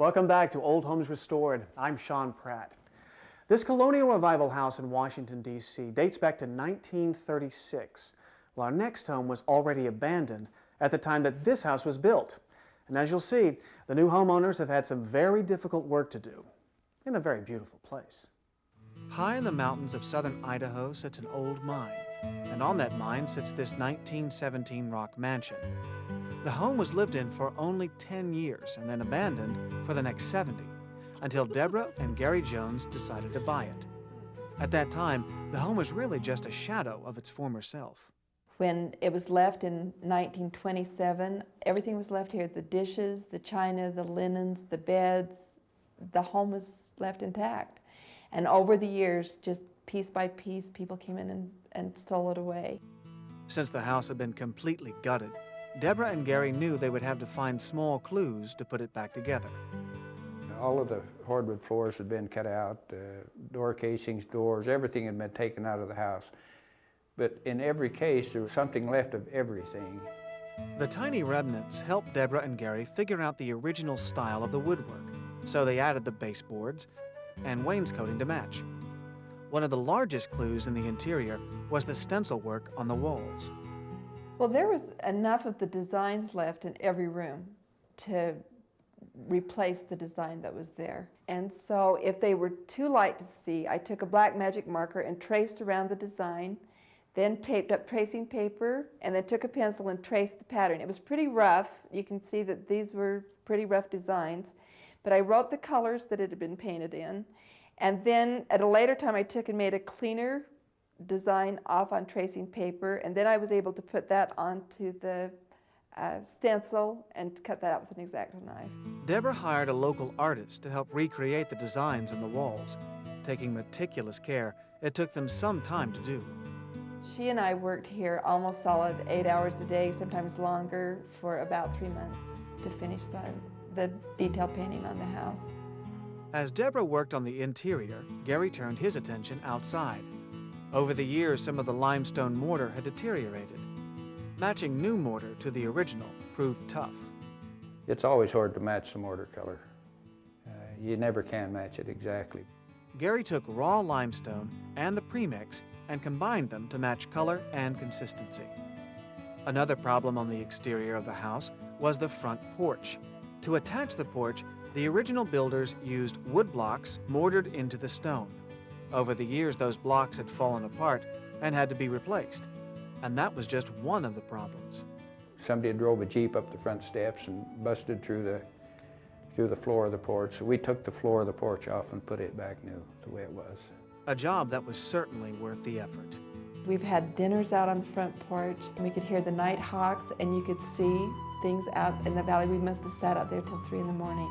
Welcome back to Old Homes Restored. I'm Sean Pratt. This colonial revival house in Washington, D.C. dates back to 1936, while our next home was already abandoned at the time that this house was built. And as you'll see, the new homeowners have had some very difficult work to do in a very beautiful place. High in the mountains of southern Idaho sits an old mine, and on that mine sits this 1917 rock mansion. The home was lived in for only 10 years and then abandoned for the next 70, until Deborah and Gary Jones decided to buy it. At that time, the home was really just a shadow of its former self. When it was left in 1927, everything was left here. The dishes, the china, the linens, the beds, the home was left intact. And over the years, just piece by piece, people came in and stole it away. Since the house had been completely gutted, Deborah and Gary knew they would have to find small clues to put it back together. All of the hardwood floors had been cut out, door casings, doors, everything had been taken out of the house. But in every case, there was something left of everything. The tiny remnants helped Deborah and Gary figure out the original style of the woodwork, so they added the baseboards and wainscoting to match. One of the largest clues in the interior was the stencil work on the walls. Well, there was enough of the designs left in every room to replace the design that was there. And so if they were too light to see, I took a black magic marker and traced around the design, then taped up tracing paper, and then took a pencil and traced the pattern. It was pretty rough. You can see that these were pretty rough designs, but I wrote the colors that it had been painted in, and then at a later time I took and made a cleaner design off on tracing paper, and then I was able to put that onto the stencil and cut that out with an X-Acto knife. Deborah hired a local artist to help recreate the designs on the walls. Taking meticulous care, it took them some time to do. She and I worked here almost solid 8 hours a day, sometimes longer, for about 3 months to finish the detail painting on the house. As Deborah worked on the interior, Gary turned his attention outside. Over the years, some of the limestone mortar had deteriorated. Matching new mortar to the original proved tough. It's always hard to match the mortar color. You never can match it exactly. Gary took raw limestone and the premix and combined them to match color and consistency. Another problem on the exterior of the house was the front porch. To attach the porch, the original builders used wood blocks mortared into the stone. Over the years, those blocks had fallen apart and had to be replaced. And that was just one of the problems. Somebody drove a Jeep up the front steps and busted through the floor of the porch. So we took the floor of the porch off and put it back new, the way it was. A job that was certainly worth the effort. We've had dinners out on the front porch, and we could hear the night hawks, and you could see things out in the valley. We must have sat out there till 3 in the morning.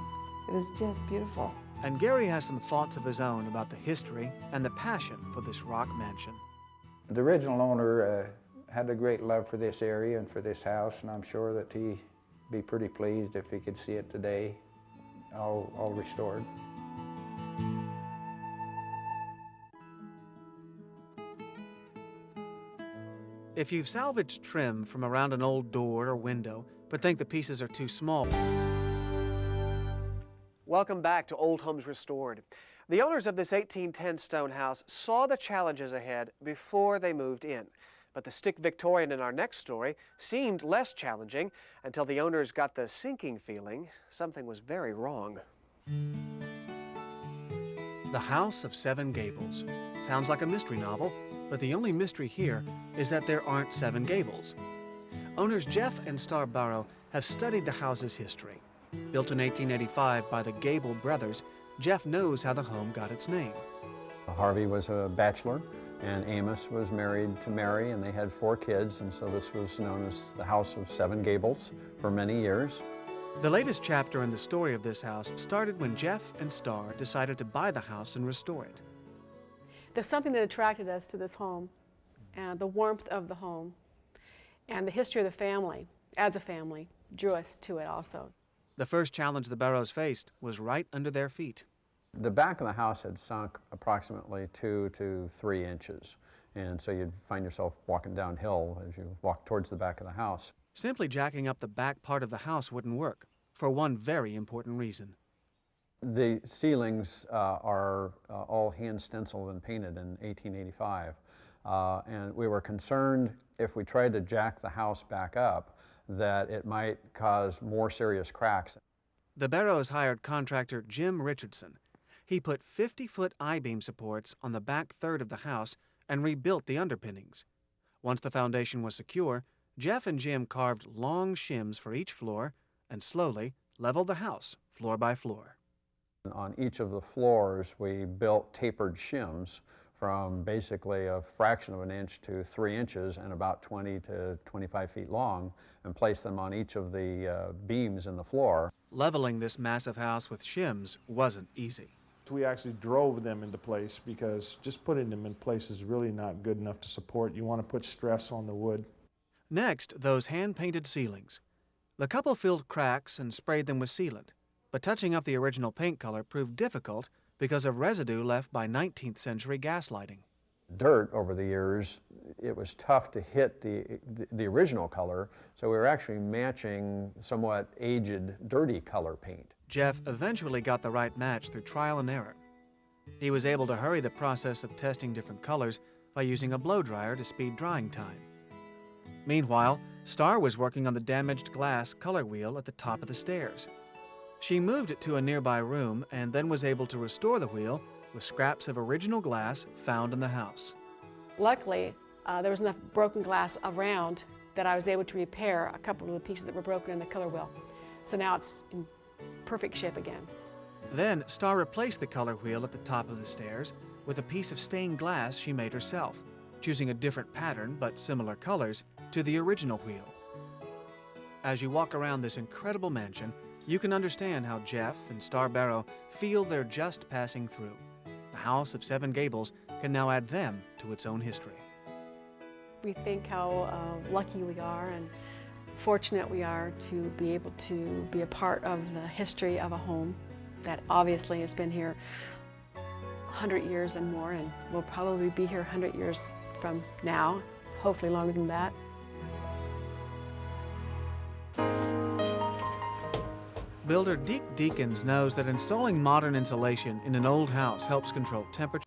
It was just beautiful. And Gary has some thoughts of his own about the history and the passion for this rock mansion. The original owner had a great love for this area and for this house, and I'm sure that he'd be pretty pleased if he could see it today, all restored. If you've salvaged trim from around an old door or window, but think the pieces are too small, welcome back to Old Homes Restored. The owners of this 1810 stone house saw the challenges ahead before they moved in. But the stick Victorian in our next story seemed less challenging until the owners got the sinking feeling something was very wrong. The House of Seven Gables. Sounds like a mystery novel, but the only mystery here is that there aren't 7 gables. Owners Jeff and Star Barrow have studied the house's history. Built in 1885 by the Gable brothers, Jeff knows how the home got its name. Harvey was a bachelor, and Amos was married to Mary, and they had 4 kids, and so this was known as the House of Seven Gables for many years. The latest chapter in the story of this house started when Jeff and Star decided to buy the house and restore it. There's something that attracted us to this home, and the warmth of the home, and the history of the family, as a family, drew us to it also. The first challenge the Barrows faced was right under their feet. The back of the house had sunk approximately 2 to 3 inches, and so you'd find yourself walking downhill as you walk towards the back of the house. Simply jacking up the back part of the house wouldn't work, for one very important reason. The ceilings are all hand stenciled and painted in 1885. And we were concerned if we tried to jack the house back up that it might cause more serious cracks. The Barrows hired contractor Jim Richardson. He put 50-foot I-beam supports on the back third of the house and rebuilt the underpinnings. Once the foundation was secure, Jeff and Jim carved long shims for each floor and slowly leveled the house floor by floor. On each of the floors, we built tapered shims from basically a fraction of an inch to 3 inches and about 20 to 25 feet long, and placed them on each of the beams in the floor. Leveling this massive house with shims wasn't easy. We actually drove them into place because just putting them in place is really not good enough to support. You want to put stress on the wood. Next, those hand-painted ceilings. The couple filled cracks and sprayed them with sealant, but touching up the original paint color proved difficult because of residue left by 19th century gas lighting. Dirt over the years, it was tough to hit the original color, so we were actually matching somewhat aged, dirty color paint. Jeff eventually got the right match through trial and error. He was able to hurry the process of testing different colors by using a blow dryer to speed drying time. Meanwhile, Star was working on the damaged glass color wheel at the top of the stairs. She moved it to a nearby room and then was able to restore the wheel with scraps of original glass found in the house. Luckily, there was enough broken glass around that I was able to repair a couple of the pieces that were broken in the color wheel. So now it's in perfect shape again. Then Star replaced the color wheel at the top of the stairs with a piece of stained glass she made herself, choosing a different pattern but similar colors to the original wheel. As you walk around this incredible mansion, you can understand how Jeff and Star Barrow feel they're just passing through. The house of 7 gables can now add them to its own history. We think how lucky we are and fortunate we are to be able to be a part of the history of a home that obviously has been here 100 years and more, and will probably be here 100 years from now, hopefully longer than that. Builder Deke Deakins knows that installing modern insulation in an old house helps control temperature